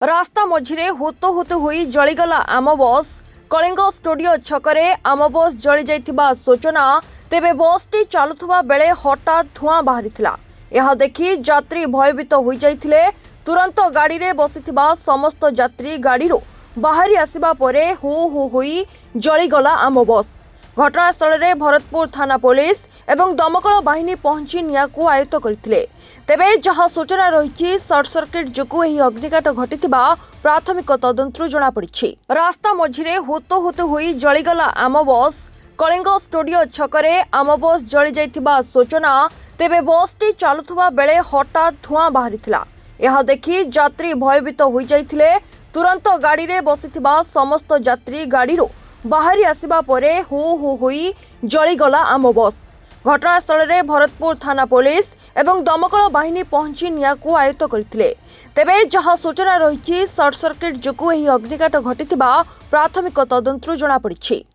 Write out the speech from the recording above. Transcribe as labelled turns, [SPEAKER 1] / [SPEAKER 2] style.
[SPEAKER 1] रास्ता मझिरे हुतो हुतो हुई जलीगला आम बस कलिंग स्टूडियो छकरे आम बस जली जाइथिबा सूचना तेबे बसटी चालुथबा बेले हठात धुआं बाहरिथिला। यह देखि यात्री भयभीत होई जाइथिले। तुरंत गाड़ी रे बसिथिबा समस्त यात्री गाड़ी बाहरी आसिबा परे हु हु होई जलीगला आम बस। घटनास्थल रे भरतपुर थाना पुलिस एवं दमकल बाहिनी पहुंची नियाकु आयत्त करथिले। तेबे जहाँ सूचना रही सर्ट सर्किट जोगु एही अग्निकांड घटिथिबा प्राथमिक तदंतरु जणा पड़िछि। रास्ता मझिरे हुतो हुतो हुई जलीगला आम बस कलिंग स्टूडियो छकरे आम बस जली जाइथिबा सूचना तेबे बसटी चालुथबा बेले हठात धुआं बाहरिथिला। यह देखि यात्री भयभीत होई जाइथिले। तुरंत गाड़ी रे बसिथिबा समस्त यात्री गाड़ी बाहरी आसिबा परे हु हु होई जलीगला आम बस। घटनास्थल रे भरतपुर थाना पुलिस एवं दमकल बाहिनी पहुंची नियाकु आयत्त करथिले। तेबे जहाँ सूचना रही सर्ट सर्किट जोगु एही अग्निकांड घटिथिबा प्राथमिक तदंतरु जणा पड़िछि।